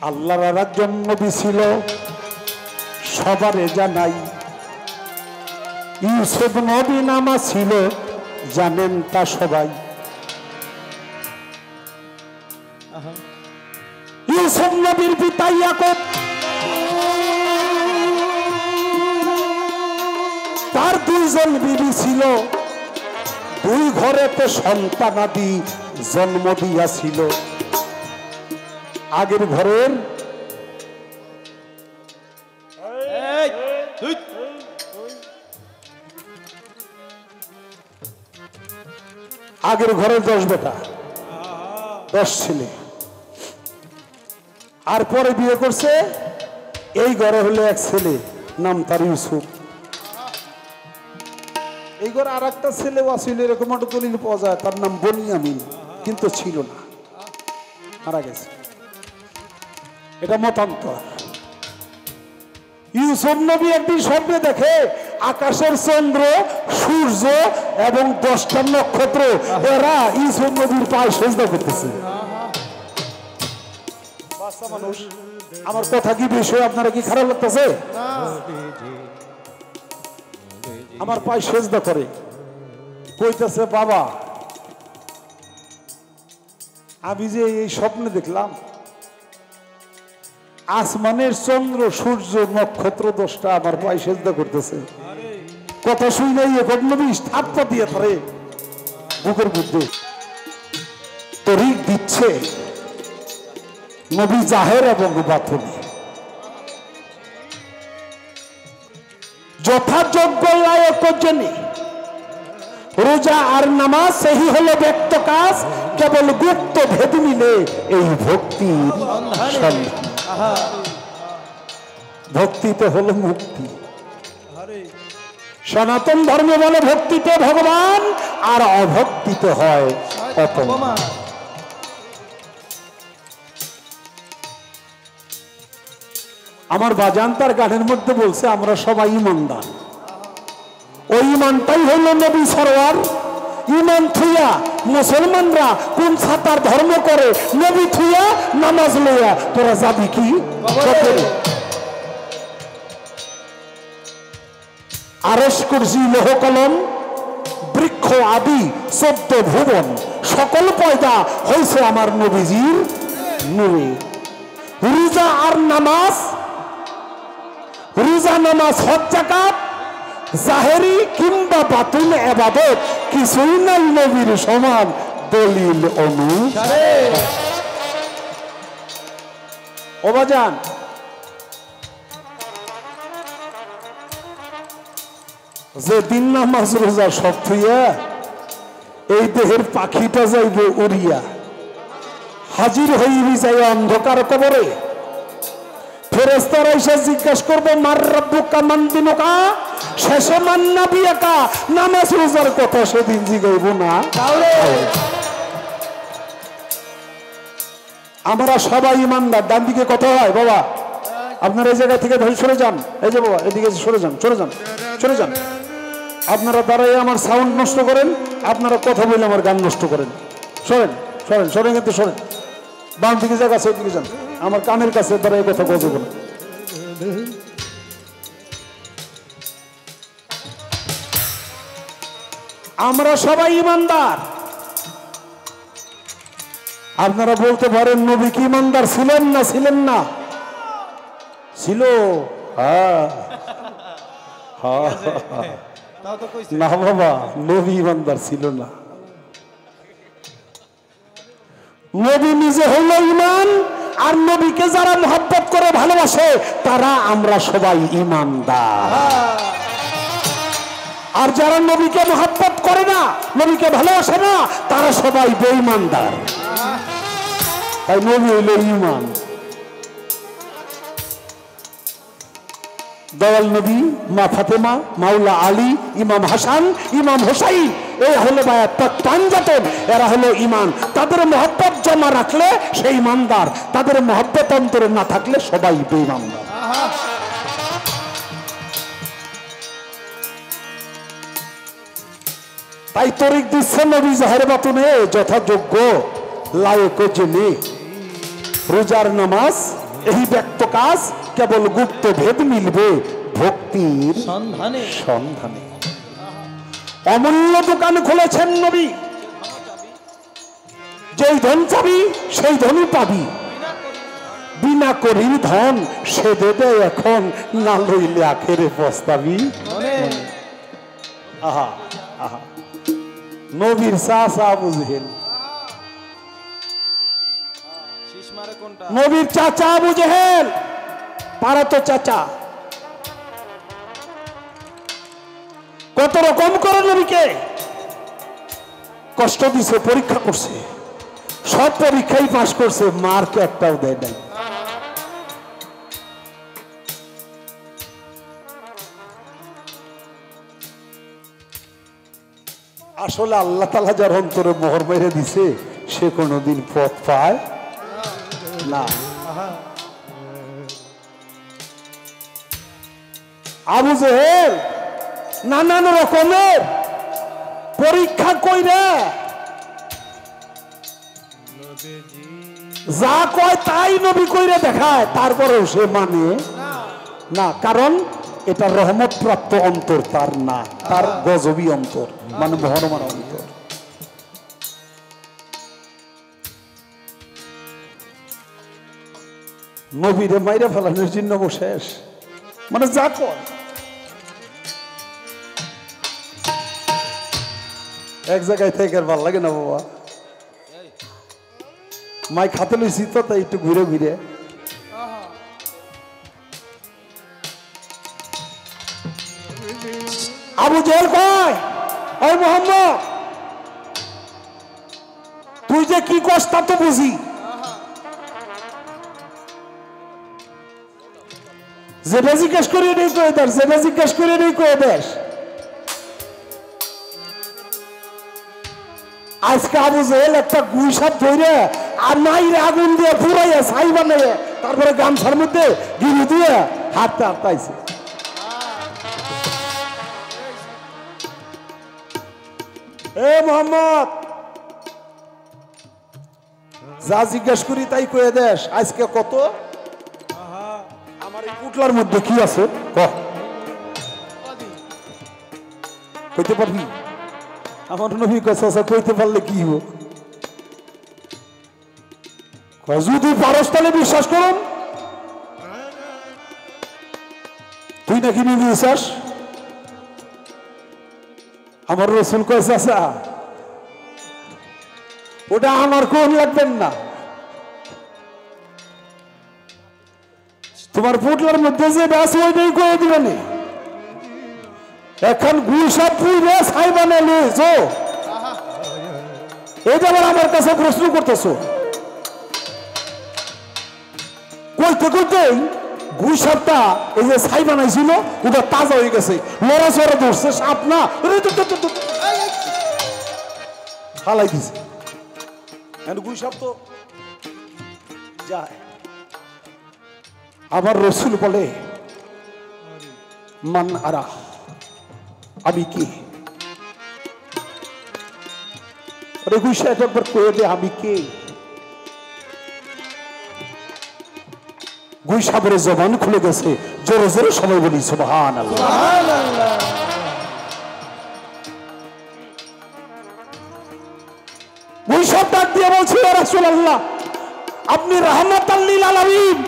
আল্লাহর আর একজন নবী ছিল, সবারে জানাই। ইউসুফ নবী নামা ছিল, জানেন তা সবাই। ইউসুফ নবীর পিতা ইয়াকুব, তার দুইজন বিবি ছিল, দুই ঘরেতে সন্তানাদি জন্ম দিয়াছিল। আগের ঘরের আগের ঘরের 10 বেটা, 10 ছেলে। আর পরে বিয়ে করছে, এই ঘরে হলো এক ছেলে, নাম তার ইউসুফ। এই ঘরে আর একটা ছেলেও আছিল, এরকম একটা দলিল পাওয়া যায়, তার নাম বনিয়ামিন, কিন্তু ছিল না, মারা গেছে। এটা মতান্তর। ইউসুফ নবী একদিন স্বপ্নে দেখে আকাশের চন্দ্র, সূর্য এবং 10টা নক্ষত্র এরা ইউসুফ নবীর পায়ে সেজদা করতেছে। মানুষ, আমার কথা কি বিষয় আপনারা কি খারাপ লাগতেছে? আমার পায়ে সেজদা করে, কইতেছে বাবা আমি যে এই স্বপ্নে দেখলাম আসমানের চন্দ্র, সূর্য, নক্ষত্র 10টা আমার পায়ে সেজদা করতেছে। কথা শুই নাই এখন নবী থাপ্পা দিয়ে ধরে বুকের মধ্যে তরিক দিচ্ছে নবী জাহের এবং বাতিনে। যথাযোগ্য লায়ক জেনে রোজা আর নামাজ সেই হলো ব্যক্ত কাজ, কেবল গুপ্ত ভেদ মিলে এই ভক্তির সন্ধান। ভক্তিতে হলো মুক্তি। সনাতন ধর্ম বলে ভক্তিতে ভগবান, আর অভক্তিতে হয় অপমান। আমার বাজান তার গানের মধ্যে বলছে আমরা সবাই ইমানদার। ওই ইমানটাই হলো নবী সরওয়ার। ইমান থুইয়া মুসলমানরা কোন ছাতার ধর্ম করে, নবী থুইয়া নামাজ লইয়া তোরা যাবি কি? আরশ কুরসি লৌহ কলম বৃক্ষ আদি 14 ভুবন সকল পয়দা হয়েছে আমার নবীজির নূরে। রোজা আর নামাজ, রোজা নামাজ হজ যাকাত জাহেরি কিংবা বাতিল ইবাদত কিছুই নাই নবীর সমান দলিল অনুসারে। ও বাজান, যে দিন নামাজ রোজা সব থুইয়া এই দেহের পাখিটা যাইবে উড়িয়া, হাজির হইবি যাই অন্ধকার কবরে। ফেরেশতারা এসে জিজ্ঞাসা করবে মার রাব্বুকা মান দিনুকা, শেষে মান নাবিয়াকা। নামাজ রোজার কথা সেদিন জিগাইব না। আমরা সবাই ইমানদার। ডান দিকে কথা হয় বাবা, আপনারা এই জায়গা থেকে সরে যান। এই যে বাবা এদিকে সরে যান, সরে যান, সরে যান। আপনারা দাঁড়াই আমার সাউন্ড নষ্ট করেন, আপনারা কথা বলে আমার গান নষ্ট করেন। সরেন, সরেন, সরেন, কিন্তু সরেন। বাম দিকে জায়গা আছে ওইদিকে যান, আমার কানের কাছে দাঁড়াই কথা বলবো না। আমরা সবাই ইমানদার। আপনারা বলতে পারেন নবী কি ইমানদার ছিলেন না? ছিলেন না? ছিল। না বাবা, নবী ইমানদার ছিল না। নবী নিজে হলো ইমান, আর নবীকে যারা মহব্বত করে ভালোবাসে তারা আমরা সবাই ইমানদার। আর যারা নবীকে মহব্বত করে না, নবীকে ভালোবাসে না, তারা সবাই বেঈমানদার। তাই নবী হইল ইমান। দয়াল নবী, মা ফাতেমা, মাওলা আলী, ইমাম হাসান, ইমাম হোসাইন, এই হলো পাঞ্জাতন, এরা হলো ইমান। তাদের মহব্বত জমা রাখলে সেই ইমানদার, তাদের মহব্বত অন্তরে না থাকলে সবাই বেঈমানদার। তাই তরিক দিচ্ছে নবী জাহের বাতুনে যথাযোগ্য লায়ক জেনে রোজার নামাজ এই ব্যক্ত কাজ কেবল গুপ্ত ভেদ মিলবে ভক্তির সন্ধানে সন্ধানে। অমূল্য দোকান খুলেছেন নবী, যেই ধন চাবি সেই ধনই পাবি, বিনা করির ধন সে দেবে এখন, না লইলে আখেরে পস্তাবি। আহা আহা, নবীর চাচা আবু জেহেল, নবীর চাচা আবু জেহেল, পারা তো চাচা, কত রকম করে নবীকে কষ্ট দিছে, পরীক্ষা করছে, সব পরীক্ষাই পাশ করছে, মার্ক একটাও দেয় নাই। আসলে আল্লাহ তাআলা যার অন্তরে মোহর মেরে দিছে সে কোনোদিন পথ পায় না। আবু জেহেল নানান রকমের পরীক্ষা কইরা যা কয় তাই নবী কইরা দেখায়, তারপরেও সে মানে না, কারণ এটা রহমত প্রাপ্ত অন্তর তার না, তার গজবী অন্তর, মানে মহরমার অন্তর। নবীরে মাইরা ফেলানোর জন্য শেষ, মানে যা কয়। এক জায়গায় থেকে আর ভাল লাগে না বাবা, মাই খাতে লইছি তো, তাই একটু ঘুরে ঘুরে। আবু জেহেল কয়, ওই মোহাম্মদ তুই যে কি কস তা তো বুঝি, যেটা জিজ্ঞেস করিয়ে নেই কয়ে দেশ, যেটা জিজ্ঞেস করিয়ে নেই কয়ে দেশ। আজকে আবু জেহেল একটা গুইসাপ ধরে আর মাইরে আগুন দিয়ে পুরাইয়া ছাই বানাইয়া তারপরে গামছার মধ্যে গিরি দিয়ে হাতটা আটকাইছে। এ মোহাম্মদ, যা জিজ্ঞেস করি তাই কয়ে দেশ, আজকে কত আমার এই পুটলার মধ্যে কি আছে কইতে পারবি? আমার নবী কথা কইতে পারলে কি হবো, যদি পারস তাহলে বিশ্বাস করুন। তুই নাকি নিবি বিশ্বাস? আমার রসুল কয়েছে আসা, ওটা আমার কোন লাগবেন না, তোমার পুটলার মধ্যে যে ব্যাস ওইটাই করে দিবেন। এখন গুইসাপ পুইরে ছাই বানালে এইটা আবার আমার কাছে প্রশ্ন করতেছো, কইতে কইতে গুইসাপটা এই যে ছাই বানাইছিল ওটা তাজা হয়ে গেছে, লড়াচড়া ধরছে, সাপ না ফালাই দিছে। গুইসাপ তো যায়। আমার রসুল বলে, মান আরা, আমি কি? একবার কয়ে দে আমি কে? গুইসাবের জবান খুলে গেছে, জোরে জোরে সবাই বলি সুবহানাল্লাহ। গুইসাব ডাক দিয়ে বলছে, ইয়া রাসূলুল্লাহ, আপনি রাহমাতাল লিল আলামিন,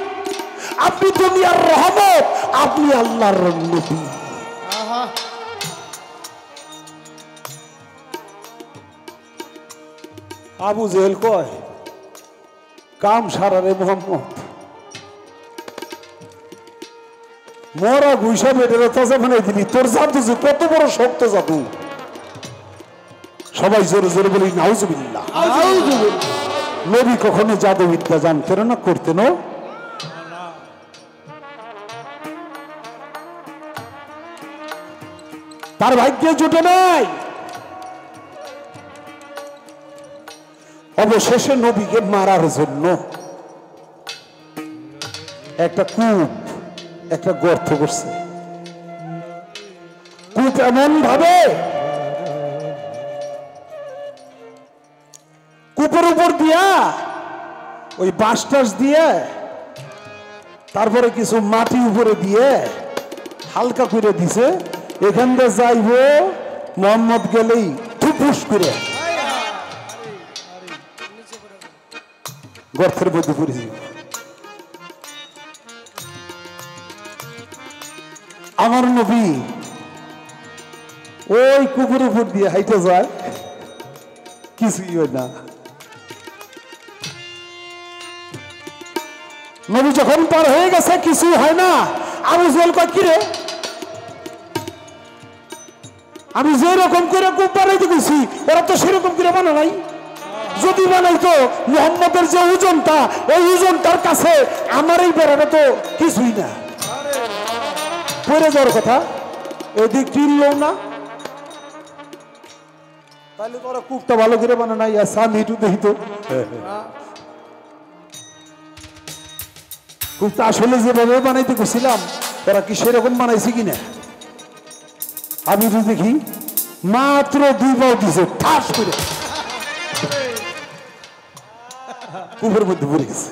আপনি দুনিয়ার রহমত, আপনি আল্লাহর নবী। আবু জেহেল কয়, কাম সারারে মোহাম্মদ, মরা গুইসাপ এটার তাজা বানাই দিলি, তোর জাদু যে কত বড় শক্ত জাদু। সবাই জোরে জোরে বলি নাউজুবিল্লাহ। নবী কখনো জাদুবিদ্যা জানতেন না, করতেন? তার ভাগ্যে জুটে নাই। অবশেষে নবীকে মারার জন্য একটা কূপ, একটা গর্ত করছে। কূপ এমন ভাবে কূপের উপর দিয়া ওই বাঁশ টাস দিয়ে তারপরে কিছু মাটি উপরে দিয়ে হালকা করে দিছে, এখান দিয়ে যাইব মোহাম্মদ গেলেই থুপুস করে গর্তের মধ্যে পড়ে যাবে। আমার নবী ওই কুকুরের উপর দিয়ে হাইটে যায়, কিছুই হয় না। নবী যখন পার হয়ে গেছে কিছুই হয় না, আবু জেহেল কয় কি রে, আমি যে রকম করে কূপ বানাইতে গেছি ওরা তো সেরকম করে বানা নাই, যদি বানাইতো মুহাম্মদের যে ওজনটা ওই ওজনটার কাছে আমার এই বেড়াটা তো কিছুই না, পড়ে যাওয়ার কথা, এদিক টিরলো না, তাহলে তো ওরা কূপটা ভালো করে বানা নাই। আর সামি একটু দেখিত কূপটা আসলে যেভাবে বানাইতে গেছিলাম ওরা কি সেরকম বানাইছে কিনা, আমি তো দেখি মাত্র 2 পাও দিছে, ঠাস করে কূপের মধ্যে পড়ে গেছে।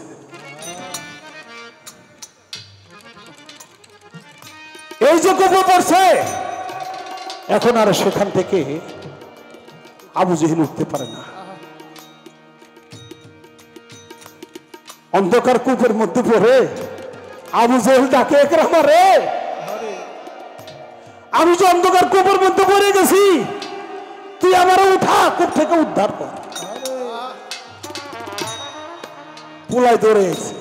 এই যে কূপে পড়ছে, এখন আর সেখান থেকে আবু জেহেল উঠতে পারে না। অন্ধকার কূপের মধ্যে পড়ে আবু জেহেল ডাকে, একরামা রে, আমি যে অন্ধকার কূপের মধ্যে পড়ে গেছি, তুই আমার উঠা, কূপ থেকে উদ্ধার কর। পোলায় দৌড়ে এসে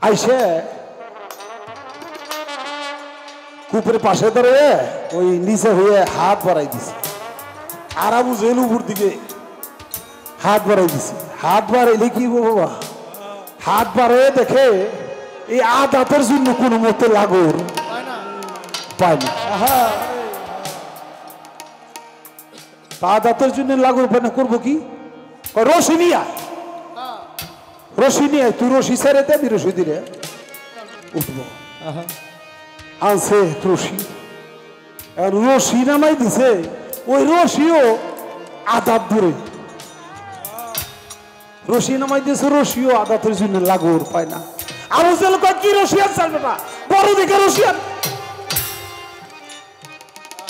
আইসে কূপের পাশে ধরে ওই নিচে হয়ে হাত বাড়াই দিছে, আর আবু জেহেল উপর দিকে হাত বাড়াই দিছে। হাত বাড়াইলে কি বাবা, হাত বাড়াই দেখে এই আদাতের জন্য কোনো মতে লাগর পায় না, আদাতের জন্য লাগর পায় না, করবো কি, রশি নিয়ে রশি নিয়ে, তুই রশি ছেড়ে দে, আমি রশি দিলে উঠবো। আনছে রশি, রশি নামাই দিছে, ওই রশিও আদাত দূরে, রশি নামাই দিয়েছে, রশিও আদাতের জন্য লাগর পায় না। আবু জেহেল কয় কি রশিয়ান চালবে না, বড় দিকে রশিয়ান,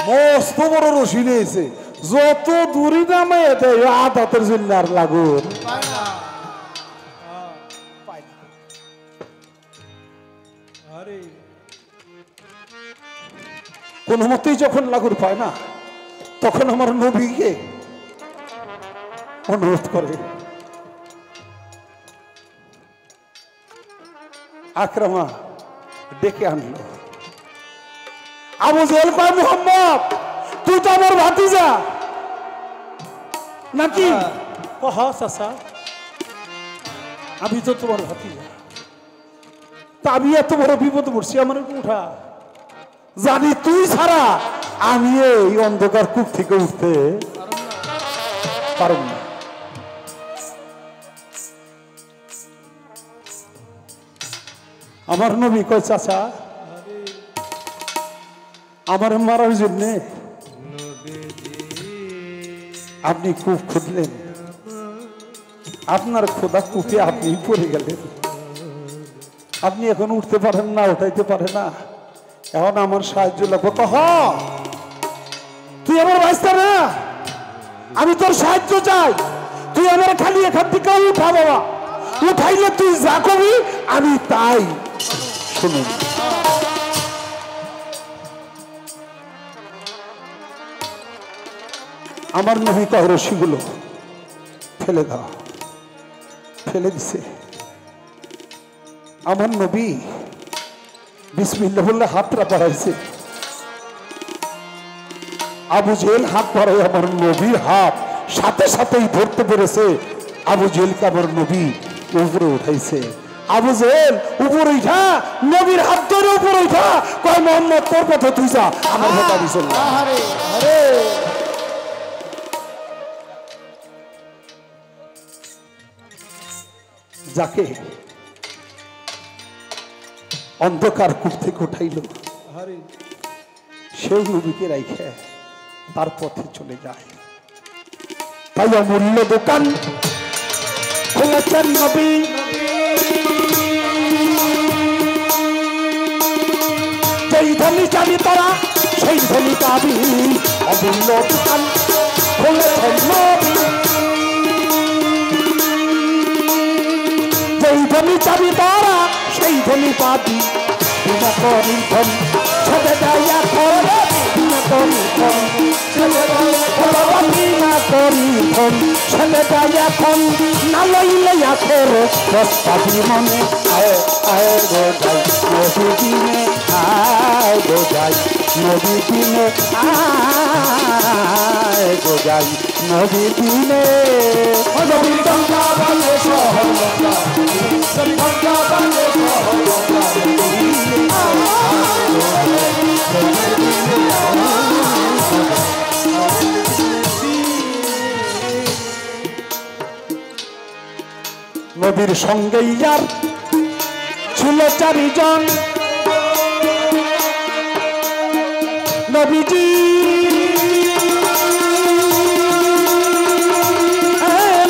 মস্ত বড় রশি নিয়েছে, যত দূরে নামাই দেয় আদাতের জন্য আর লাগর পায় না। কোন মতেই যখন লাগর পায় না, তখন আমার নবীকে অনুরোধ করে, আকরামা ডেকে আনলো। আবু জেহেল কয়, মুহাম্মদ তুই তো আমার ভাতিজা নাকি? হ্যাঁ চাচা, আমি তো তোমার ভাতিজা, তা আমি এত বড় বিপদ পড়ছি, আমার উঠা, জানি তুই ছাড়া আমি এই অন্ধকার কূপ থেকে উঠতে পারব না। আমার নবী কয়, চাচা আমার মারার জন্যে আপনি কূপ খুঁজলেন, আপনার খোদা কূপে আপনি পড়ে গেলেন, আপনি এখন উঠতে পারেন না, উঠাইতে পারে না, এখন আমার সাহায্য লাগবে। কহ তুই আমার বাঁচতে না, আমি তোর সাহায্য চাই, তুই আমার খালি এখান থেকে উঠা বাবা, উঠাইলে তুই যা করবি আমি তাই শুনুন। আমার নবী কয়, রশিগুলো ফেলে দাও, ফেলে দিছে। আমার নবী বিসমিল্লাহ বললে হাতটা বাড়াইছে, আবু জেহেল হাত বাড়াই আমার নবীর হাত সাথে সাথেই ধরতে পেরেছে, আবু জেহেলকে আমার নবী উপরে উঠাইছে। আবু জেহেল উপরে উঠা, নবীর হাত ধরে উপরে উঠা, কয় মুহাম্মদ তোর পথে তুই যা, আমার কথা দিছিল। যাকে অন্ধকার কূপ থেকে উঠাইল, সেও নবীকে রাইখে তার পথে চলে যায়। তাই অমূল্য দোকান খোলাছেন নবী, চাবি তোরা সেই ধনী পাবি অমূল্য দোকান খুলেছেন নবী যেই ধনী চাবি তোরা সেই ধনী পাবি বিনা করি ধন ছেড়ে দেয় এখন বিনা করি ধন ছেড়ে দেয় এখন না লইলে আখের প্রস্তাবি মনে আয় আয় গো যাই নদী দিনে আয় গো যাই নদী দিনে আয় গো যাই নদী দিনে নদী গঙ্গা বাজে শহর গঙ্গা নদী গঙ্গা বাজে শহর গঙ্গা নবীর সঙ্গে ইয়ার ছিল 4 জন নবীজি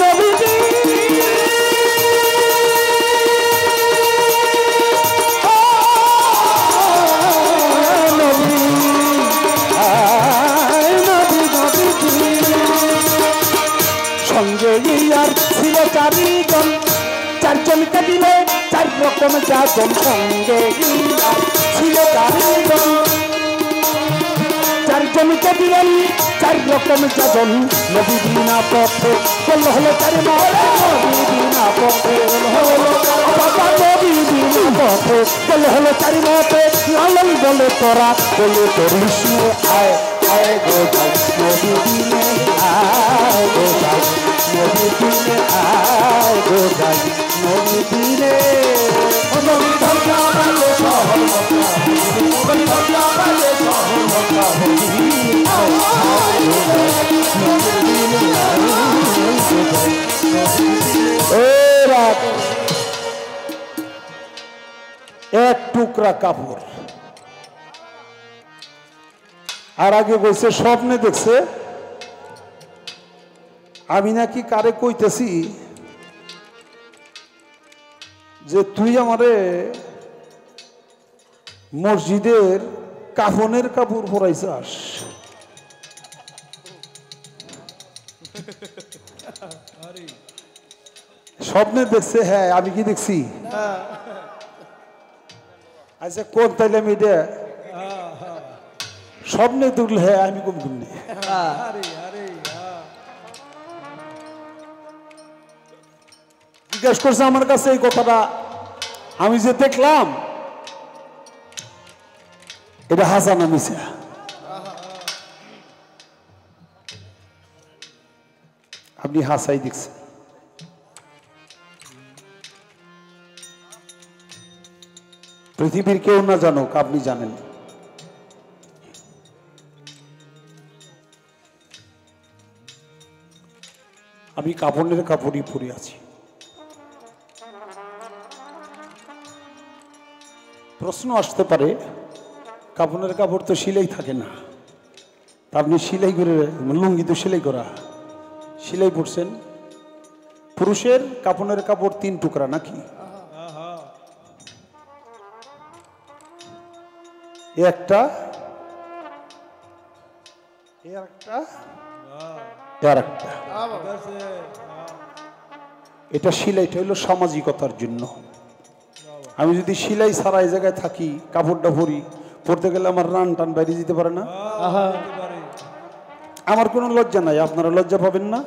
নবীজি সঙ্গে ইয়ার ছিল 4 জন 4 জনকে দিলে 4 রকম যাজন সঙ্গে ছিল 4 জন 4 জনকে দিলেন 4 রকম যাজন নবী বিনা পথে চল হলো 4 মহলে নবী বিনা পথে হলো বাবা নবী বিনা পথে চল হলো 4 মতে লালন বলে তোরা বলে তোরিস আয় আয় গো যাই নবী বিনে আয় গো যাই নবী বিনে আয় গো যাই নবী বিনে নবী ধন্যা বাজে শহর মক্কা নবী ধন্যা বাজে শহর মক্কা এক টুকরা কাপড় আর আগে কইছে স্বপ্নে দেখছে আমি নাকি কারে কইতেছি যে তুই আমারে মসজিদের কাফনের কাপড় পরাইছাস স্বপ্নে দেখছে হ্যাঁ আমি কি দেখছি আচ্ছা কোন তাইলে আমি এটা স্বপ্নে তুললে হ্যাঁ আমি কম কমনি জিজ্ঞেস করছে আমার কাছে এই কথাটা আমি যে দেখলাম এটা হাসান মিশা আপনি হাসাই দেখছেন পৃথিবীর কেউ না জানুক আপনি জানেন আমি কাপড়ের কাপড়ই পরে আছি প্রশ্ন আসতে পারে কাপড়ের কাপড় তো সেলাই থাকে না আপনি সেলাই করে লুঙ্গি তো সেলাই করা সেলাই পড়ছেন পুরুষের কাপড়ের কাপড় 3 টুকরা নাকি একটা এটা সেলাইটা হইল সামাজিকতার জন্য আমি যদি সেলাই ছাড়া এই জায়গায় থাকি কাপড়টা ভরি পড়তে গেলে আমার রান টান বাইরে যেতে পারে না আমার কোনো লজ্জা নাই আপনারা লজ্জা পাবেন না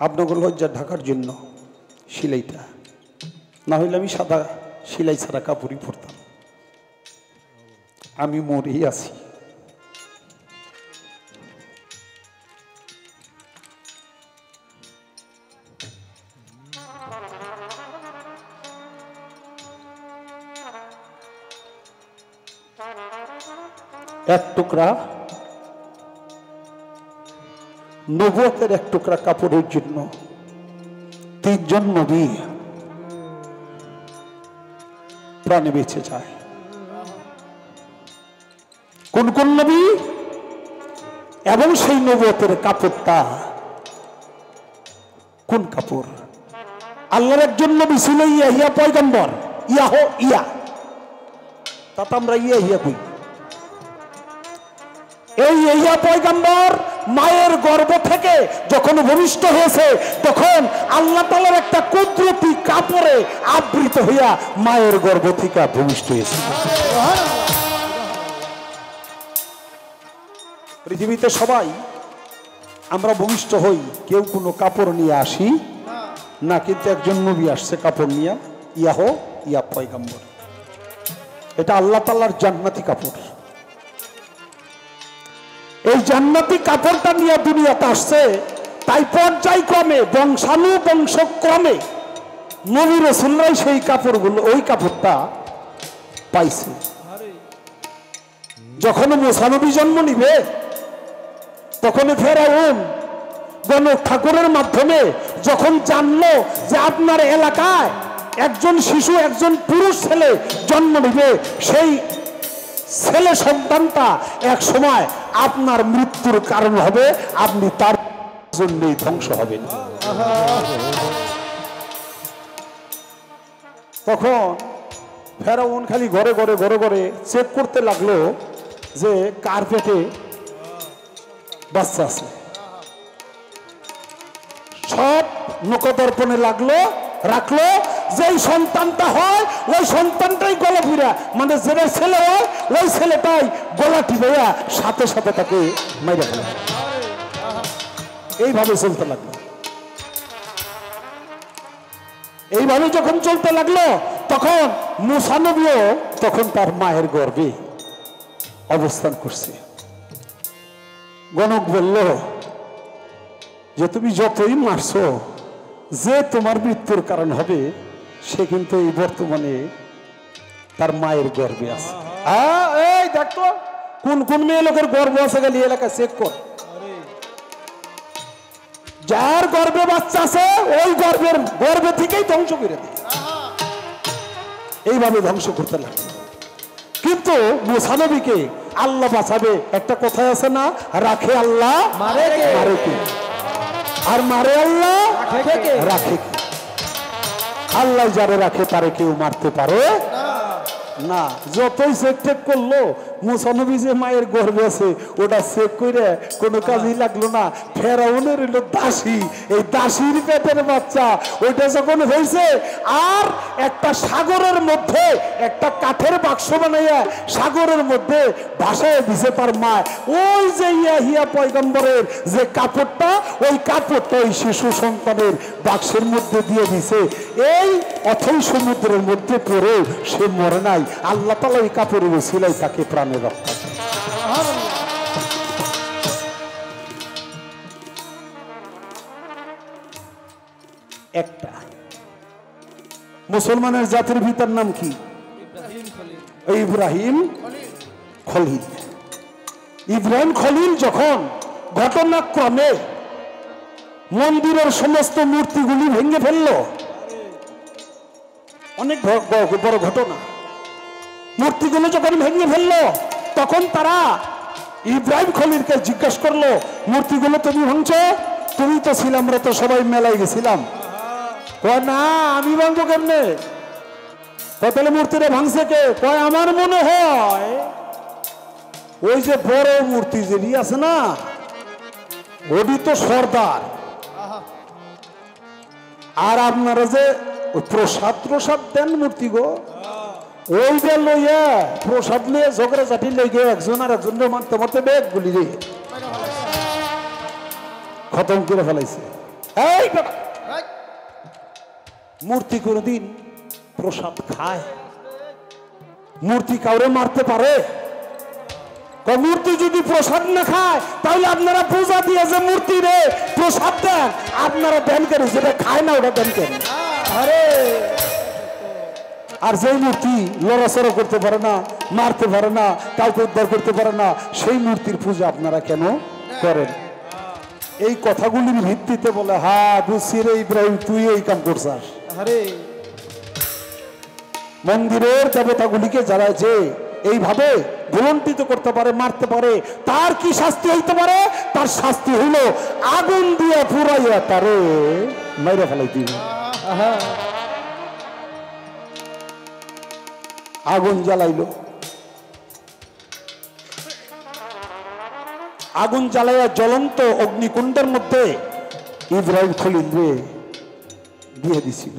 আপনাকে লজ্জা ঢাকার জন্য সেলাইটা না হইলে আমি সাদা সেলাই ছাড়া কাপড়ই পরতাম আমি মরেই আছি এক টুকরা নবুয়তের এক টুকরা কাপড়ের জন্য 3 জন নবী প্রাণে বেঁচে যায় কোন কোন নবী এবং সেই নবুয়তের কাপড়টা কোন কাপড় আল্লাহর একজন নবী ছিল ইয়াহিয়া পয়গম্বর ইয়াহো ইয়া তাতে আমরা ইয়াহিয়া কই এই ইয়া পয়গম্বর মায়ের গর্ভ থেকে যখন ভূমিষ্ঠ হয়েছে তখন আল্লাহ তাআলার একটা কুদরতি কাপড়ে আবৃত হইয়া মায়ের গর্ভ থেকে ভূমিষ্ঠ হয়েছে। পৃথিবীতে সবাই আমরা ভূমিষ্ঠ হই, কেউ কোনো কাপড় নিয়ে আসি না, কিন্তু একজন নবী আসছে কাপড় নিয়ে, ইয়া পয়গম্বর। এটা আল্লাহ তাআলার জান্নাতি কাপড়। এই জান্নাতি কাপড়টা নিয়ে দুনিয়াতে আসছে, তাই পর্যায়ক্রমে বংশানুবংশক্রমে নবী রাসূলরাই সেই কাপড়গুলো, ওই কাপড়টা পাইছে। যখন মুসা নবী জন্ম নিবে তখন ফেরাউন গণক ঠাকুরের মাধ্যমে যখন জানলো যে আপনার এলাকায় একজন শিশু, একজন পুরুষ ছেলে জন্ম নিবে, সেই ছেলে সন্তানটা এক সময় আপনার মৃত্যুর কারণ হবে, আপনি তার জন্যই ধ্বংস হবেন। তখন ফেরাউন খালি ঘরে ঘরে ঘরে ঘরে চেক করতে লাগলো যে কার পেটে বাচ্চা আছে। সব নখদর্পণে লাগলো, রাখলো, যেই সন্তানটা হয় ওই সন্তানটাই গলা ফিরা, মানে যেটা ছেলে হয় ওই ছেলেটাই গলা টিপে সাথে সাথে তাকে মেরে ফেলে। এইভাবে চলতে লাগলো। এইভাবে যখন চলতে লাগলো তখন মুসা নবীও তখন তার মায়ের গর্ভে অবস্থান করছে। গণক বলল যে তুমি যতই মারছো, যে তোমার মৃত্যুর কারণ হবে সে কিন্তু এই বর্তমানে তার মায়ের গর্ভে আছে। এই দেখতো কোন কোন মেয়ে লোকের গর্ভ আছে, গেলি এলাকা চেক কর। যার গর্ভে বাচ্চা আছে ওই গর্ভে থেকেই ধ্বংস করে দেয়। এইভাবে ধ্বংস করতে লাগে। কিন্তু মুসা নবীকে আল্লাহ বাঁচাবে। একটা কথাই আছে না, রাখে আল্লাহ মারে কে, আর মারে আল্লাহ রাখে কে। আল্লাহ যারে রাখে তারে কেউ মারতে পারে না। যতই চেক টেক করলো, মুসা নবী যে মায়ের গর্ভে আছে ওটা চেক করে কোনো কাজই লাগলো না। ফেরাউনের হলো দাসী, এই দাসীর পেটের বাচ্চা ওইটা যখন হয়েছে, আর একটা সাগরের মধ্যে একটা কাঠের বাক্স বানাইয়া সাগরের মধ্যে ভাসায় দিছে তার মা। ওই যে ইয়া পয়গম্বরের যে কাপড়টা, ওই কাপড়টা ওই শিশু সন্তানের বাক্সের মধ্যে দিয়ে দিছে। এই অথই সমুদ্রের মধ্যে পড়ে সে মরে নাই। আল্লাহ তাআলা এই কাপড়ের উসিলায় তাকে প্রাণে রক্ষা। একটা মুসলমানের জাতির পিতার নাম কি? ইব্রাহিম খলিল। ইব্রাহিম খলিল যখন ঘটনাক্রমে মন্দিরের সমস্ত মূর্তিগুলি ভেঙে ফেললো, অনেক বড় ঘটনা। মূর্তিগুলো যখন ভেঙে ফেললো তখন তারা ইব্রাহিম খলিলকে জিজ্ঞাসা করলো, মূর্তিগুলো তুমি ভাঙছো? তুমি তো ছিলাম, আমরা তো সবাই মেলায় গেছিলাম। কয় না, আমি ভাঙবো কেমনে? তাহলে মূর্তিটা ভাঙছে কে? কয় আমার মনে হয় ওই যে বড় মূর্তি যেটি আছে না, ওটি তো সর্দার, আর আপনারা যে প্রসাদ দেন মূর্তি গো, ওইটা লইয়া প্রসাদ নিয়ে ঝগড়া ঝাঁটি লেগে একজন আর একজনের মারতে মারতে ব্যাগ গুলি দিয়ে খতম করে ফেলাইছে। এই মূর্তি কোনদিন প্রসাদ খায়? মূর্তি কাউরে মারতে পারে? মূর্তি যদি প্রসাদ না খায় তাহলে আপনারা পূজা দিয়ে যে মূর্তি রে প্রসাদ দেন, আপনারা দেন কেন? যেটা খায় না ওটা দেন কেন? আরে আর যে মূর্তি লড়াচড়া করতে পারে না, মারতে পারে না, কাউকে উদ্ধার করতে পারে না, সেই মূর্তির পূজা আপনারা কেন করেন? এই কথাগুলির ভিত্তিতে বলে, হ্যাঁ বুঝছি রে ইব্রাহিম, তুই এই কাম করছাস। আরে মন্দিরের দেবতাগুলিকে যারা যে এইভাবে ভুলন্টিত করতে পারে, মারতে পারে, তার কি শাস্তি হইতে পারে? তার শাস্তি হইল আগুন দিয়ে পুরাইয়া তারে মাইরা ফেলাই দিবে। আগুন জ্বালাইল, আগুন জ্বালাইয়া জ্বলন্ত অগ্নিকুণ্ডের মধ্যে ইব্রাহিম খলিল রে দিয়ে দিছিল,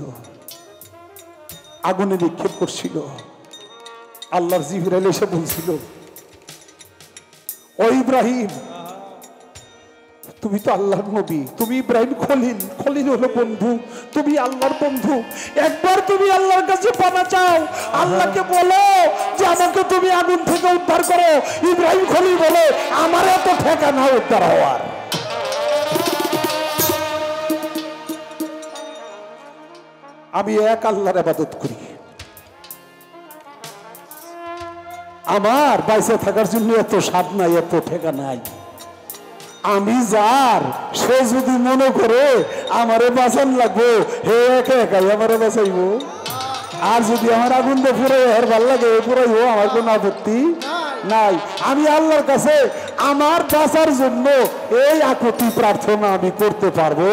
আগুনে নিক্ষেপ করছিল। আল্লাহর জিবরাইল এসে বলছিল, ও ইব্রাহিম, তুমি তো আল্লাহর নবী, তুমি ইব্রাহিম খলিল, খলিল হলো বন্ধু, তুমি আল্লাহর বন্ধু, একবার তুমি আল্লাহর কাছে পানা চাও, আল্লাহকে বলো যে আমাকে তুমি আগুন থেকে উদ্ধার করো। ইব্রাহিম খলিল বলে, আমার এত ঠেকা না উদ্ধার হওয়ার। আমি এক আল্লাহর ইবাদত করি, আমার বাইসে থাকার জন্য এত স্বাদ নাই, এত ঠেকা নাই। আমি যার, সে যদি মনে করে আমারে বাঁচান লাগবো, হে একে একাই আমারে বাঁচাইব। আর যদি আমার আগুন দিয়ে পুরো হের ভাল লাগে পুরাইব, আমার কোনো আপত্তি নাই। আমি আল্লাহর কাছে আমার বাঁচার জন্য এই আকুতি প্রার্থনা আমি করতে পারবো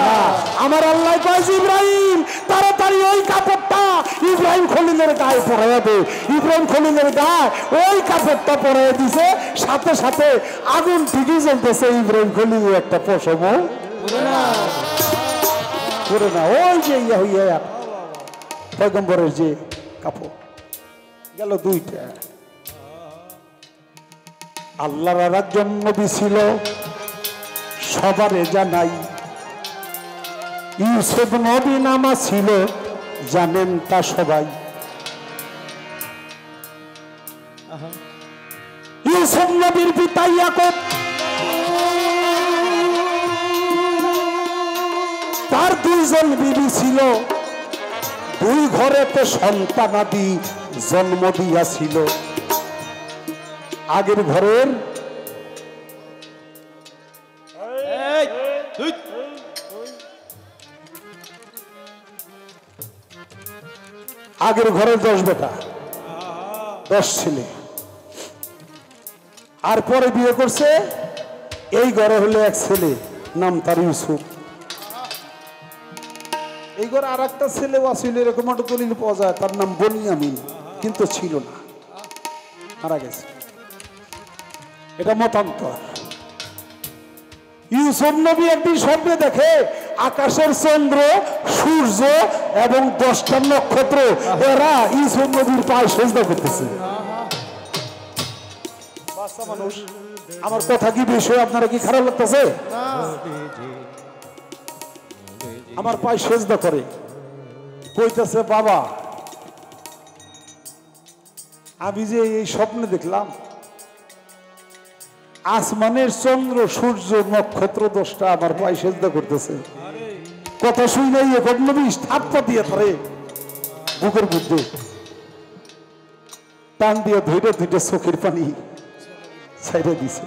না। আমার আল্লাহ কয়েছে, ইব্রাহিম তাড়াতাড়ি ওই কাপড়টা ইব্রাহিম খলিলের গায়ে পরাইয়া দে। ইব্রাহিম খলিলের গায়ে ওই কাপড়টা পরাইয়া দিছে, সাথে সাথে আগুন ঠিকই জ্বলতেছে। ইব্রাহিম খলিল একটা পশম করে না, ওই যে ইয়া হইয়া পয়গম্বরের যে কাপড় গেল দুইটা। আল্লাহর আর একজন নবী ছিল, সবারে জানাই, ইউসুফ নবী নামা ছিল, জানেন তা সবাই। ইউসুফ নবীর পিতা ইয়াকুব, তার দুইজন বিবি ছিল, দুই ঘরেতে সন্তানাদি জন্ম দিয়াছিল। আগের ঘরের আগের ঘরের 10 বেটা, 10 ছেলে। আর পরে বিয়ে করছে, এই ঘরে হলো এক ছেলে, নাম তার ইউসুফ। এই ঘরে আর একটা ছেলেও আসলে এরকম একটা দলিল পাওয়া যায়, তার নাম বনিয়ামিন, কিন্তু ছিল না, মারা গেছে। এটা মতান্তর। ইউসুফ নবী একদিন স্বপ্নে দেখে আকাশের চন্দ্র, সূর্য এবং 10টা নক্ষত্র এরা ইউসুফ নবীর পায়ে সেজদা করতেছে। মানুষ, আমার কথা কি বিষয় আপনারা কি খারাপ লাগতেছে? আমার পায়ে সেজদা করে, কইতেছে, বাবা আমি যে এই স্বপ্নে দেখলাম আসমানের চন্দ্র, সূর্য, নক্ষত্র 10টা আমার পায়ে সেজদা করতেছে। কথা শুই নাই এখন নবী হাতটা দিয়ে ধরে বুকের মধ্যে টান দিয়ে ধৈর্য ধৈর্য চোখের পানি ছাইড়ে দিছে।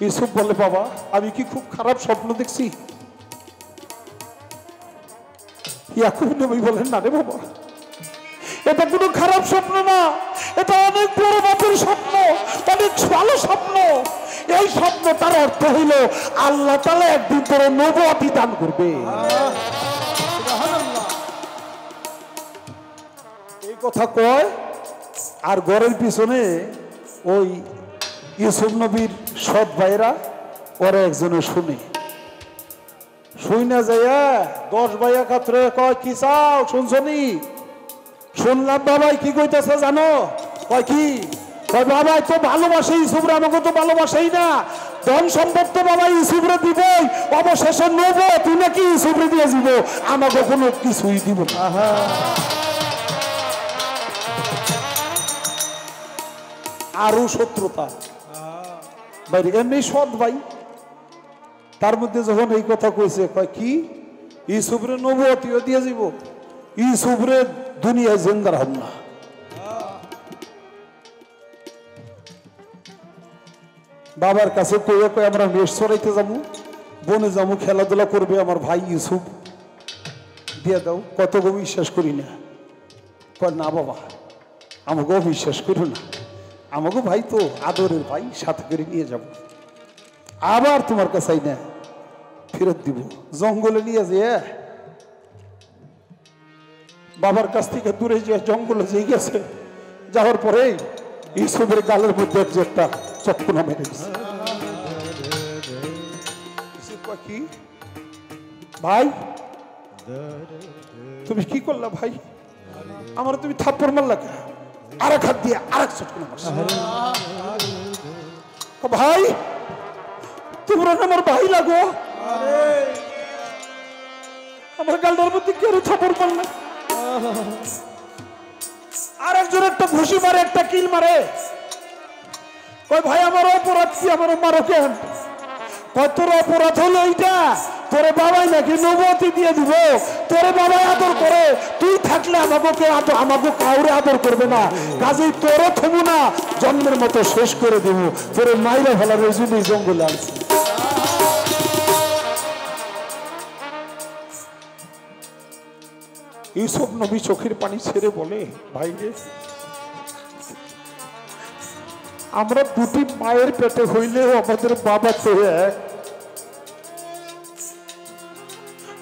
ইউসুফ বলে, বাবা আমি কি খুব খারাপ স্বপ্ন দেখছি? ইয়াকুব নবী বলেন, না রে বাবা, এটা কোনো খারাপ স্বপ্ন না, এটা অনেক বড় মাপের স্বপ্ন, অনেক ভালো স্বপ্ন। এই স্বপ্নটার অর্থ হইল আল্লাহ তাআলা একদিন তোরে নবুয়তি দান করবে। এই কথা কয়, আর ঘরের পিছনে ওই ইউসুফ নবীর সৎ ভাইরা ওরা একজনে শুনে, শুই না যাইয়া 10 ভাইয়া কাতরে কয়, কি চাও? শুনছনি? শুনলাম বাবাই কি কইতেছে জানো? কয় কি? কয় বাবাই তো ভালোবাসে ইউসুফরে, আমাকে তো ভালোবাসেই না, ধন সম্পদ তো বাবা ইউসুফরে দিবই, অবশেষে নেবো তুই নাকি ইউসুফরে দিয়ে দিব, আমাকে কোনো কিছুই দিব না। আরো শত্রুতা বাইরে, এমনি সৎ ভাই, তার মধ্যে যখন এই কথা কইছে, কয় কি ইউসুফরে নবুয়তিও দিয়ে যাব, ইউসুফরে দুনিয়ায় জিন্দার হব না। বাবার কাছে কইয়া কই আমরা মেষ চড়াইতে যাবো, বনে যাবো, খেলাধুলা করবে আমার ভাই ইউসুফ, দিয়ে দাও। কত গো বিশ্বাস করি না। কয় না বাবা আমাকেও বিশ্বাস করো না, আমাকে ভাই তো আদরের ভাই, সাথে করে নিয়ে যাব, আবার তোমার কাছে না ফেরত দিব। জঙ্গলে নিয়ে যে বাবার কাছ থেকে দূরে যে জঙ্গলে যে গেছে, যাওয়ার পরে ইউসুফের গালের মধ্যে একটা চটকনা মেরে দিছে। কি ভাই তুমি কি করলা ভাই? আমার তুমি থাপ্পড় মারলা কেন? আরেক হাত দিয়ে আরেক চটকনা মারছে। ভাই তোমরা আমার ভাই লাগো, আমার গালটার মধ্যে কেন থাপ্পড় মারলা? আরেকজন একটা ঘুষি মারে, একটা কিল মারে। কই ভাই আমার অপরাধ কি? আমার মারো কেন? তোর অপরাধ হলো এইটা, তোরে বাবাই নাকি নবুয়তি দিয়ে দিব, তোরে বাবাই আদর করে, তুই থাকলে আমাকে কাউরে আদর করবে না, কাজেই তোরও থমু না, জন্মের মতো শেষ করে দেব, তোরে মাইরা ফেলার ওই জন্যই জঙ্গলে আনছি। ইউসুফ নবী চোখের পানি ছেড়ে বলে, ভাই রে আমরা দুটি মায়ের পেটে হইলেও আমাদের বাবা তো এক,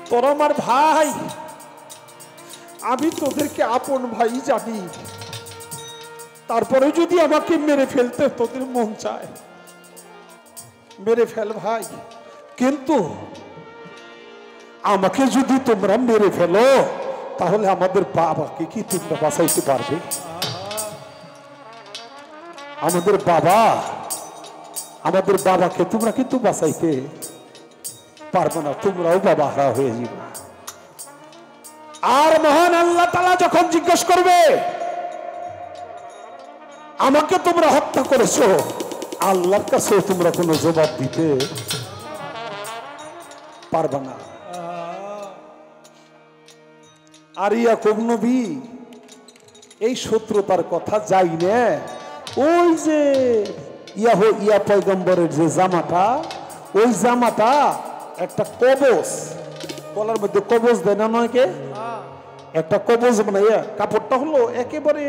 তোর আমার ভাই, আমি তোদেরকে আপন ভাই জানি, তারপরে যদি আমাকে মেরে ফেলতে তোদের মন চায় মেরে ফেল ভাই, কিন্তু আমাকে যদি তোমরা মেরে ফেলো তাহলে আমাদের বাবাকে কি তোমরা বাঁচাইতে পারবে? আমাদের বাবাকে তোমরা কিন্তু বাঁচাইতে পারবে না, তোমরাও বাবা হারা হয়ে যাবে। আর মহান আল্লাহ তাআলা যখন জিজ্ঞেস করবে আমাকে তোমরা হত্যা করেছো, আল্লাহর কাছে তোমরা কোনো জবাব দিতে পারবে না। আর ইয়াকুব নবী এই শত্রুতার কথা যাই না, ওই যে ইয়া পয়গম্বরের যে জামাটা, ওই জামাটা একটা কবচ, গলার মধ্যে কবচ দেয় না নয়কে, একটা কবচ বানাইয়া কাপড়টা হলো একেবারে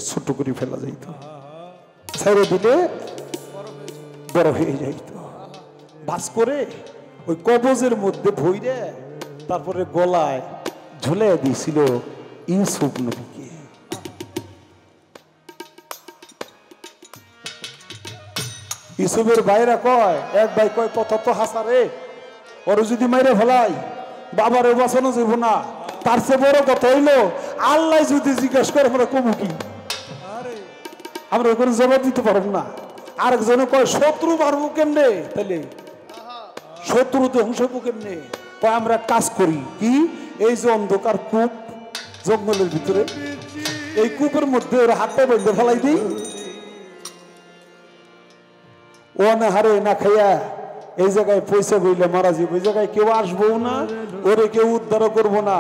ছোট করে ফেলা যাইত, ছেড়ে দিলে বড় হয়ে যাইত, ভাঁজ করে ওই কবচের মধ্যে ভইরে তারপরে গলায় ঝুলে দিয়েছিল ইউসুফ নবীকে। ইউসুফের ভাইরা কয়, এক ভাই কয় কথা তো হাসারে, ওর যদি মাইরে ফেলাই বাবারে বাঁচানো যাব না, তার চেয়ে বড় কথা হইলো আল্লাহ যদি জিজ্ঞাসা করে আমরা কমু কি, আমরা কোনো জবাব দিতে পারবো না। আরেকজনে কয় শত্রু মারবো কেমনে, তাহলে শত্রু ধ্বংস হবো কেমনে? কয় আমরা কাজ করি কি, এই যে অন্ধকার কূপ জঙ্গলের ভিতরে, এই কূপের মধ্যে ওরা হাতটা বেঁধে ফেলাই দিই, ও না হারে না খাইয়া এই জায়গায় পয়সা বইলে মারা যাবে, ওই জায়গায় কেউ আসবো না, ওরে কেউ উদ্ধার করবো না।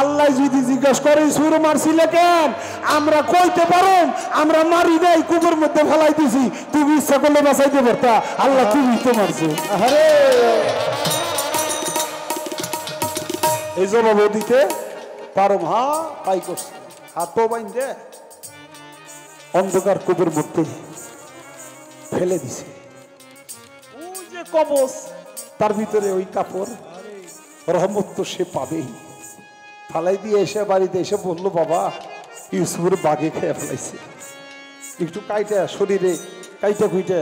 আল্লাহ যদি জিজ্ঞাসা করে সুর মারছিলে কেন, আমরা কইতে পারো আমরা মারি নাই, কূপের মধ্যে ফেলাই দিছি, তুমি ইচ্ছা করলে বাঁচাইতে পারতা, আল্লাহ তুমি তো মারছো। আরে এই জবাব দিতে পারো, হা তাই করছে, হাতও বাইন্ধে অন্ধকার কূপের মধ্যে ফেলে দিছে। ওই যে কবচ, তার ভিতরে ওই কাপড়, রহমত তো সে পাবেই। ফালাই দিয়ে এসে বাড়িতে এসে বললো, বাবা ইউসুফের বাঘে খেয়ে ফেলাইছে, একটু কাইটা শরীরে কাইটা খুইটে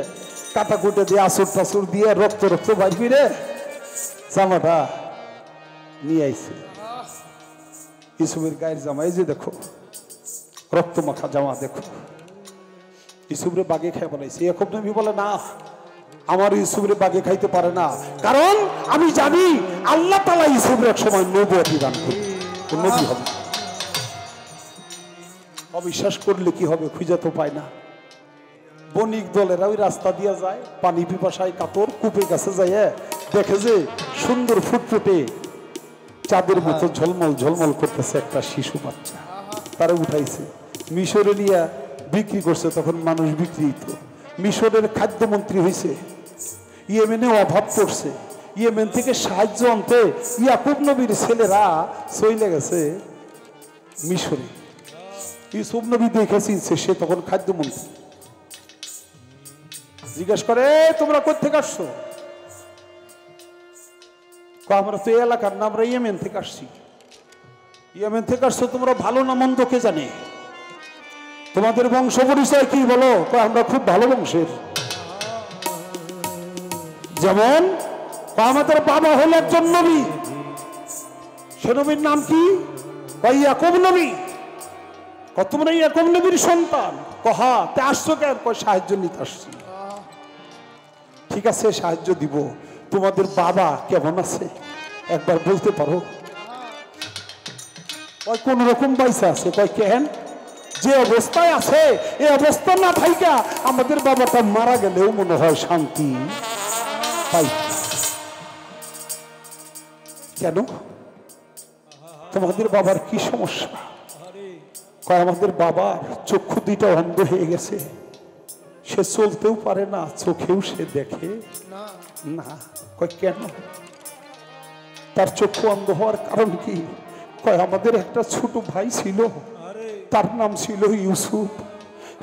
কাটা কুটে দিয়ে আসর টাসর দিয়ে রক্ত রক্ত বাইর করে জামাটা নিয়ে আইছে। ইউসুফের গায়ের জামা, এই যে দেখো রক্ত মাখা জামা, দেখো ইউসুফের বাঘে খেয়ে ফেলাইছে। ইয়াকুব নবী বলে, না আমার ইউসুফের বাঘে খাইতে পারে না, কারণ আমি জানি আল্লাহ তাআলা ইউসুফের এক সময় নবুয়তি দান করবে, নবী হবে। অবিশ্বাস করলে কি হবে, খুঁজে তো পায় না। বণিক দলেরা ওই রাস্তা দিয়ে যায়, পানি পিপাসায় কাতর, কূপের কাছে যায়, দেখে যে সুন্দর ফুটফুটে চাঁদের মতো ঝলমল ঝলমল করতেছে একটা শিশু বাচ্চা, তারা উঠাইছে মিশরে নিয়ে বিক্রি করছে। তখন মানুষ বিক্রি, তো মিশরের খাদ্যমন্ত্রী হয়েছে, ইয়েমেনে অভাব পড়ছে, ইয়েমেন থেকে সাহায্য আনতে ইয়াকুব নবীর ছেলেরা চলে গেছে মিশরে। ইউসুফ নবী দেখেছি, সে তখন খাদ্যমন্ত্রী, জিজ্ঞেস করে, তোমরা কোথা থেকে আসছো? আমরা তো এই এলাকার না, আমরা ইয়েমেন থেকে আসছি। ইয়েমেন থেকে আসছো, তোমরা ভালো না মন্দ কে জানে? তোমাদের বংশ পরিচয় কি বলো? আমরা খুব ভালো বংশের। যেমন আমাদের বাবা হল একজন নবী, সে নবীর নাম কি? ইয়াকুব নবী। তোমরা ইয়াকুব নবীর সন্তান। কহা তে আসছো কেন? সাহায্য নিতে আসছি। ঠিক আছে, সাহায্য দিব। তোমাদের বাবা কেমন আছে একবার বলতে পারো? কোন রকম পয়সা আছে? কেন যে অবস্থায় আছে এই অবস্থা না থাইকা আমাদের বাবাটা মারা গেলেও মনে হয় শান্তি পাই। কেন? তোমাদের বাবার কি সমস্যা? আমাদের বাবার চক্ষু দুইটা অন্ধ হয়ে গেছে, সে চলতেও পারে না, চোখেও সে দেখে না। কেন তার চক্ষু অন্ধ হওয়ার কারণ কি? আমাদের একটা ছোট ভাই ছিল, তার নাম ছিল ইউসুফ।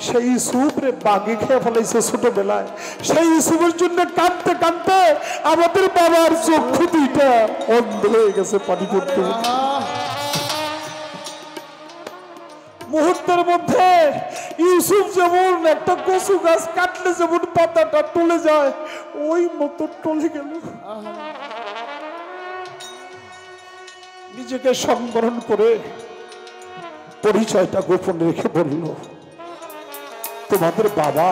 সেই ইউসুফ রে বাঘে খেয়ে ফেলাইছে ছোটবেলায়। সেই ইউসুফের জন্য কাঁদতে কাঁদতে আমাদের বাবার চক্ষু দুইটা অন্ধ হয়ে গেছে, পানি পড়তে। মুহূর্তের মধ্যে ইউসুফ যেমন একটা কচু গাছ কাটলে যেমন পাতাটা টলে যায়, ওই মতো টলে গেল। নিজেকে সংবরণ করে পরিচয়টা গোপন রেখে বলল, তোমাদের বাবা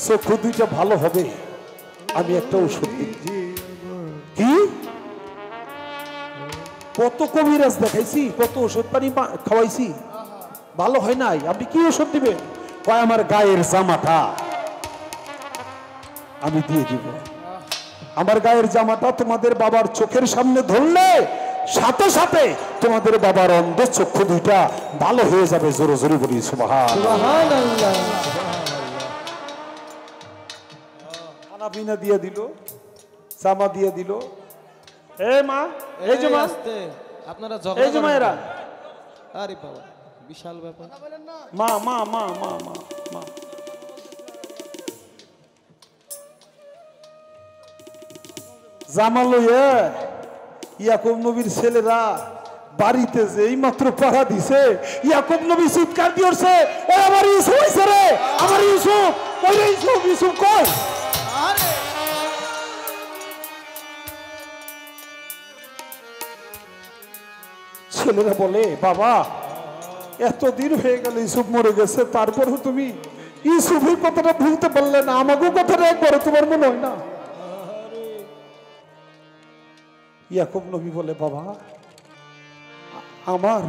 চক্ষু দুইটা ভালো হবে, আমি একটা ওষুধ দিচ্ছি। কি? কত কবিরাজ দেখাইছি, কত ওষুধ পানি খাওয়াইছি, ভালো হয় নাই। আপনি কি ওষুধ দিবেন? আমার গায়ের জামাটা আমি দিয়ে দিব। আমার গায়ের জামাটা তোমাদের বাবার চোখের সামনে ধরলে সাথে সাথে তোমাদের বাবার অন্ধ চক্ষু দুইটা ভালো হয়ে যাবে। জোরে জোরে বলি সুবহানাল্লাহ। খানা পিনা দিয়ে দিল, জামা দিয়ে দিল। মা, এই যে মা, আপনারা এই যে মায়েরা, আরে বাবা বিশাল ব্যাপার। মা মা মা মা মা মা জামা লইয়া ইয়াকুব নবীর ছেলেরা বাড়িতে যে এই মাত্র পাড়া দিছে, ইয়াকুব নবী চিৎকার দিয়েছে, ও আমার ইউসুফ হইছে রে, আমার ইউসুফ, ওই রে ইউসুফ, ইউসুফ কই? ছেলেরা বলে, বাবা এতদিন হয়ে গেল ইউসুফ মরে গেছে, তারপরেও তুমি ইউসুফের কথাটা ভুলতে পারলে না, আমাকেও কথাটা একবারে তোমার মনে হয় না? ইয়াকুব নবী বলে, বাবা আমার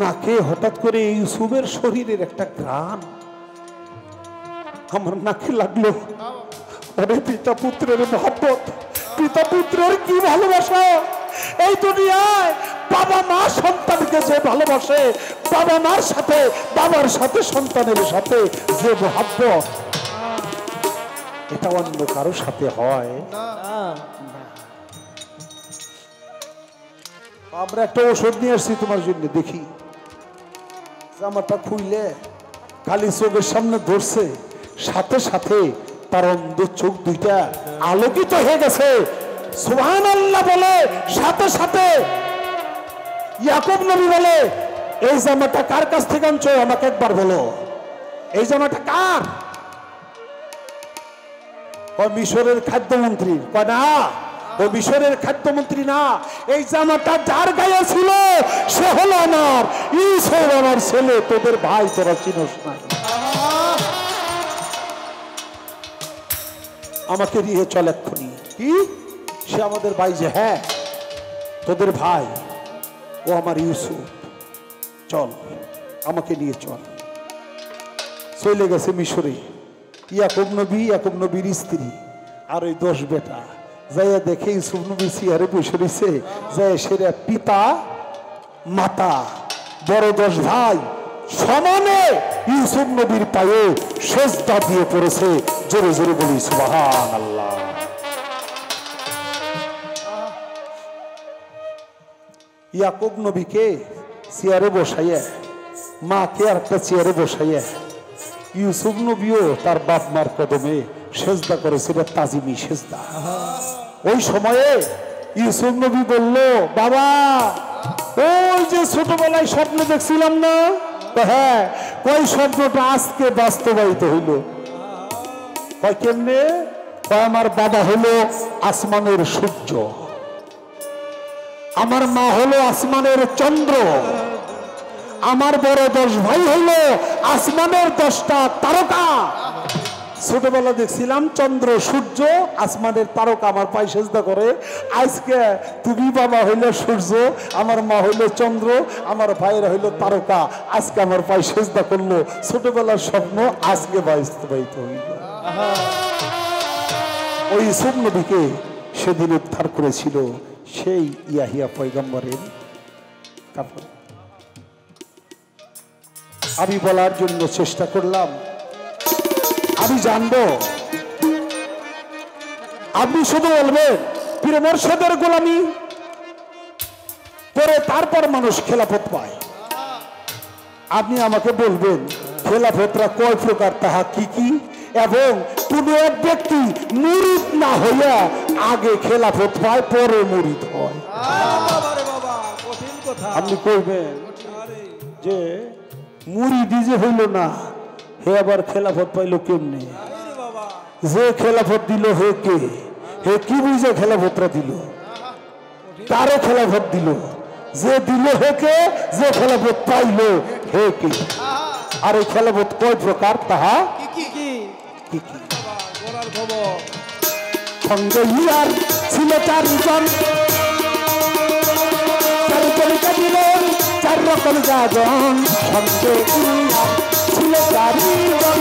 নাকে হঠাৎ করে ইউসুফের শরীরের একটা ঘ্রাণ আমার নাকে লাগলো। ওরে পিতা পুত্রের মহব্বত, পিতা পুত্রের কি ভালোবাসা! এই দুনিয়ায় বাবা মা সন্তানকে যে ভালোবাসে, বাবা মার সাথে বাবার সাথে সন্তানের সাথে যে মহব্বত, এটা অন্য কারোর সাথে হয় না। আমরা একটা ওষুধ নিয়ে আসছি তোমার জন্য, দেখি। জামাটা খুইলে খালি চোখের সামনে ধরছে, সাথে সাথে তার অন্ধ চোখ দুইটা আলোকিত হয়ে গেছে। সুবহানাল্লাহ বলে সাথে সাথে ইয়াকুব নবী বলে, এই জামাটা কার কাছ থেকে আনছো? আমাকে একবার বলো, এই জামাটা কার? মিশরের খাদ্যমন্ত্রী। না, ও মিশরের খাদ্যমন্ত্রী না, এই জামাটা যার গায়ে ছিল সে হলো আমার ইউসুফ, আমার ছেলে, তোদের ভাই, তোরা চিনোস না। আমাকে নিয়ে চল এক্ষুনি। কি? সে আমাদের ভাই? যে হ্যাঁ, তোদের ভাই, ও আমার ইউসুফ, চল আমাকে নিয়ে চল। চলে গেছে মিশরে। ইয়াকুব নবী, ইয়াকুব নবীর স্ত্রী আর ওই 10 বেটা যাইয়া দেখে ইউসুফ নবী চেয়ারে বসে রয়েছে, যায় সেরা পিতা মাতা বড় 10 ভাই সমানে ইউসুফ নবীর পায়ে সেজদা দিয়ে পড়েছে। জোরে জোরে বলি সুবহানাল্লাহ। ইয়াকুব নবীকে চেয়ারে বসাইয়া, মাকে আর একটা চেয়ারে বসাইয়া ইউসুফ নবীও তার বাপ মার কদমে সেজদা করেছিল, তাজিমি সেজদা। ওই সময়ে ইউসুফ নবী বলল, বাবা ওই যে ছোটবেলায় স্বপ্ন দেখছিলাম না, হ্যাঁ ওই স্বপ্নটা আজকে বাস্তবায়িত হইল। কয় কেমনে? কয় আমার বাবা হলো আসমানের সূর্য, আমার মা হলো আসমানের চন্দ্র, আমার বড় 10 ভাই হলো আসমানের 10টা তারকা। ছোটবেলা দেখছিলাম চন্দ্র সূর্য আসমানের তারকা আমার পায়ে সেজদা করে। আজকে তুমি বাবা হইলো সূর্য, আমার মা হইলো চন্দ্র, আমার ভাইয়েরা হইলো তারকা, আজকে আমার পায়ে সেজদা করলো। ছোটবেলার স্বপ্ন আজকে বাস্তবায়িত হইল। ওই স্বপ্নটিকে সেদিন উদ্ধার করেছিল সেই ইয়াহিয়া পয়গম্বরের কাপড়। আমি বলার জন্য চেষ্টা করলাম, আমি জানবো আপনি শুধু বলবেন পীর মুর্শিদের গোলামি পরে তারপর মানুষ খেলাফত পায়। আপনি আমাকে বলবেন খেলাফতরা কয় প্রকার, তাহা কি কি, এবং কোন এক ব্যক্তি মুরিদ না হইয়া আগে খেলাফত পায় পরে মুরিদ হয়। আপনি কইবেন যে মুরিদি যে হইল না হে আবার খেলাফত পাইল কেমনে? যে খেলাফত দিল হে কে? হে কি বুঝে খেলাফতরা দিল? তারও খেলাফত দিল। যে দিল হে কে? যে খেলাফত পাইল হে কে? আর এই খেলাফত কয় প্রকার, তাহা কি কি? সঙ্গে ইয়ার ছিল 4 জন, 4 কলিকা দিলেন 4 রকম গাজন। সঙ্গে ইয়ার ছিল 4 জন,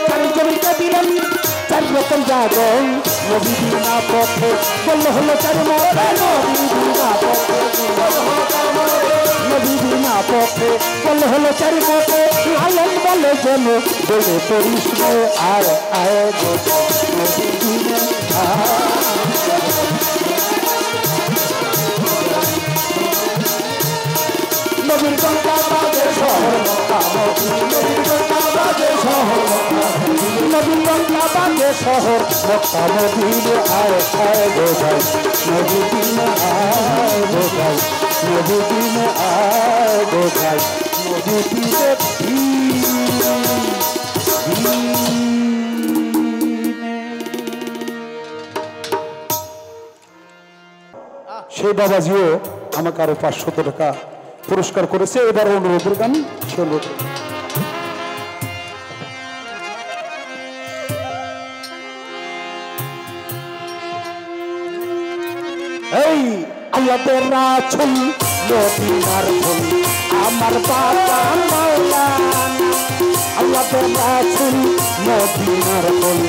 4 কলিকা দিলেন 4 রকম গাজন। নবী বিনা পথে বলল হলো 4 মরে, নবী বিনা পথে নবী বিনা পথে বলল হলো 4 পথে। লালন বলে যেন বলে করিস আর আয় গো নবী বিনা নবীর গঙ্গা বাজে শহর মক্কা মদিনা, নবীর গঙ্গা বাজে শহর মক্কা মদিনা, নবীর গঙ্গা বাজে শহর মক্কা মদিনা। আয় আয় গো ভাই নবী বিনা আয় গো ভাই নবী বিনা আয় গো ভাই নবী বিনা। সেই বাবাজিও আমাকে আরো 500 টাকা পুরস্কার করেছে। এবার অনুরোধের গান শুনবো। এই আল্লাহ রাসূল মদিনার ফুল আমার বাবা মাওলানা, আল্লাহ রাসূল মদিনার ফুল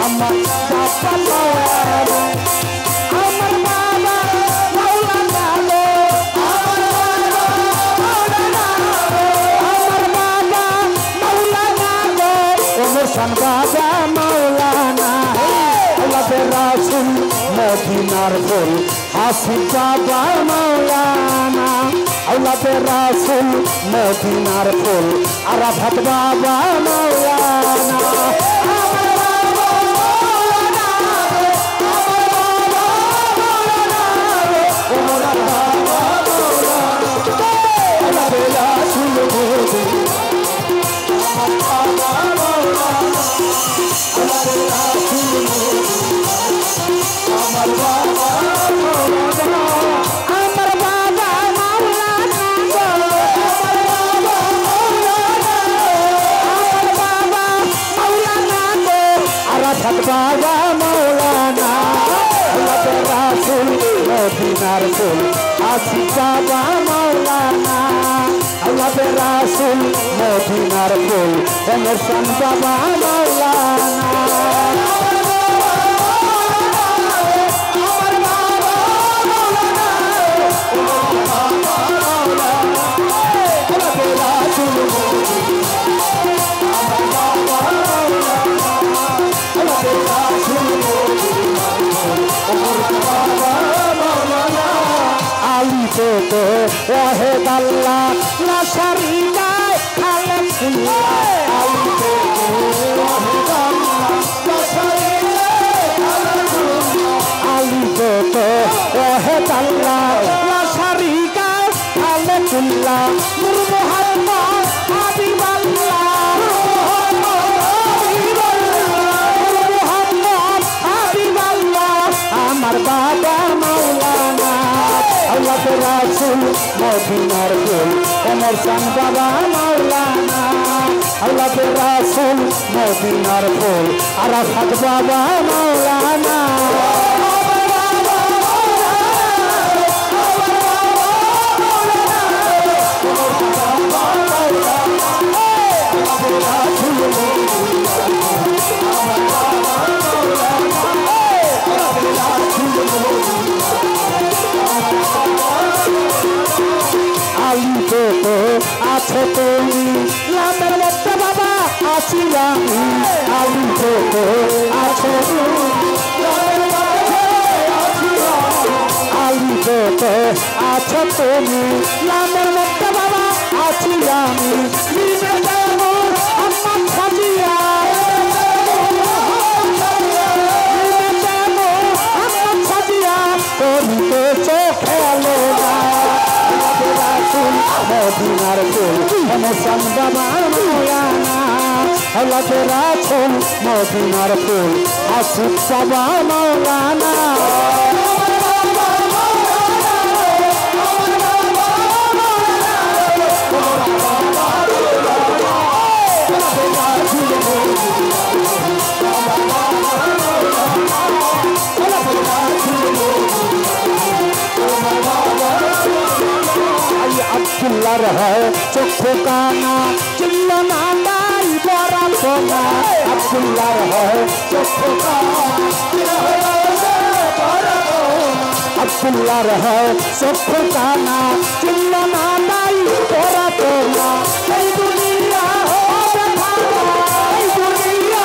আমার বাবা মাওলানা, আমার বাবা মাওলানা রে, আমার বাবা মাওলানা রে, আমার বাবা মাওলানা রে, ওমর শান বাবা মাওলানা। আল্লাহ রাসূল মদিনার ফুল হাসিব বাবা মাওলানা, আল্লাহ রাসূল মদিনার ফুল আরাফাত বাবা মাওলানা। বাবা মাওলানা, আল্লাহ রাসূল মদিনার ফুল আসিফ বাবা মাওলানা, আল্লাহ রাসূল মদিনার ফুল ওমর শান বাবা মাওলানা। ওয়াহিদ আল্লাহ লা শারীকা খালেক আল্লাহ, ওয়াহিদ আল্লাহ লা শারীকা খালেক আলী তো ওয়াহিদ আল্লাহ লা হাবিবাল্লাহ নূর মুহাম্মদ হাবিবাল্লাহ আমার বাবা মাওলানা আল্লাহ রাসূল মদিনার ফুল ওমর খান বাবা মাওলানা আল্লাহ রাসূল মদিনার ফুল আরাফাত বাবা মাওলানা আলিতে তো আছো তুমি লামের মধ্যে বাবা আছি আমি আলিতে তো আছো আলিতে তো আছো তুমি লামের মধ্যে বাবা আছি আমি মদিনার ফুল মোসান বাবা মাওলানা আল্লাহ রাসূল মদিনার ফুল আসিফ বাবা মাওলানা আব্দুল্লাহর হয় চক্ষু কানা চিল্লা না তাই বড় সোনা আব্দুল্লাহর হয় চক্ষু কানা আব্দুল্লাহর হয় চক্ষু কানা চিল্লা না তাই বড় সোনা এই দুনিয়া হবে ভালো এই দুনিয়া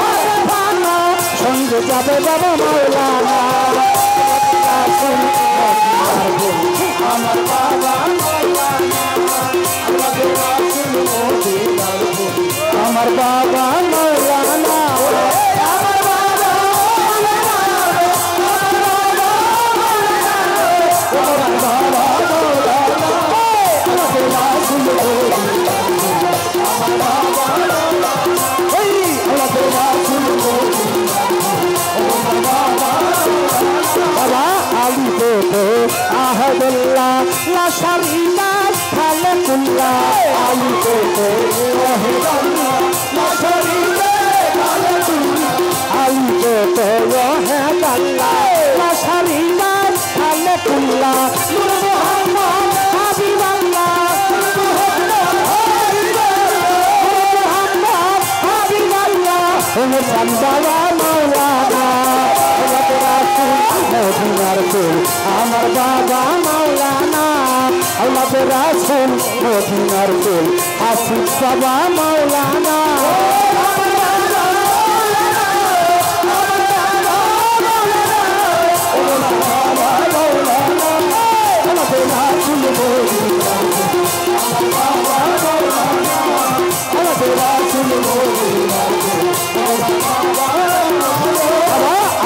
হবে ভালো সঙ্গে যাবে বাবা মাওলানা আমার বাবা আমার বাবা মাওলানা আহদুল্লাহ লা শারীকা খালাকুল্লাহ আলিতে আহদুল্লাহ লা শারীকা খালাকুল্লাহ আলিতে আহদুল্লাহ লা শারীকা খালাকুল্লাহ নূর মুহাম্মদ হাবিবাল্লাহ মুহাম্মদ হাবিবাল্লাহ ওমর বাবা মাওলানা মদিনার ফুল আমার বাবা মাওলানা আল্লাহ রাসূল মদিনার ফুল আসিফ বাবা মাওলানা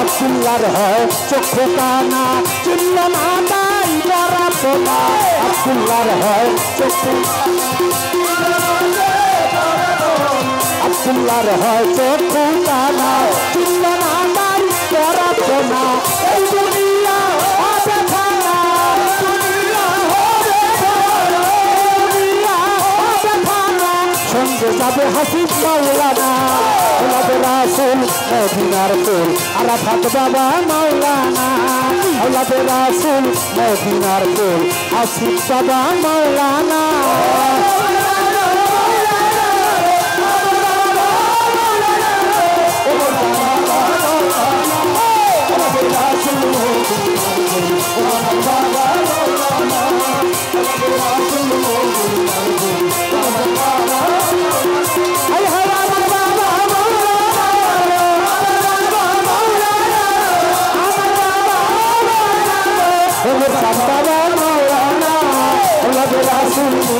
আব্দুল্লাহর হয় চক্ষু কানা চিল্লা না তাই বড় সোনা আব্দুল্লাহর হয় চক্ষু আব্দুল্লাহর হয় চক্ষু কানা চিল্লা না তাই বড় সোনা এই দুনিয়া হবে ভালো দুনিয়া হবে ভালো দুনিয়া হবে ভালো সঙ্গে যাবে হাসিব মাওলানা আল্লাহ রাসূল মদিনার ফুল আরাফাত বাবা মাওলানা আল্লাহ রাসূল মদিনার ফুল আসিফ বাবা মাওলানা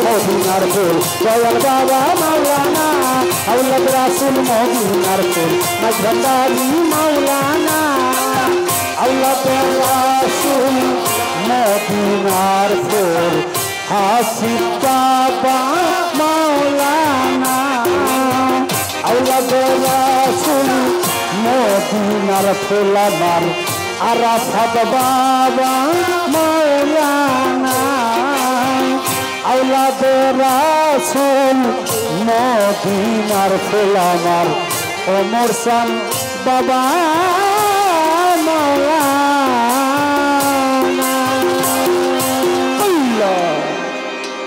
মদিনার ফুল দয়াল বাবা মাওলানা আল্লাহ রাসূল মদিনার ফুল মাঝভান্ডারি মাওলানা আল্লাহ রাসূল মদিনার ফুল হাসিব বাবা মাওলানা আওলাদে রাসূল মদিনার ফুল আমার আরাফাত বাবা মাওলানা আওলাদে রাসূল মদিনার ফুল আমার ওমর সান বাবা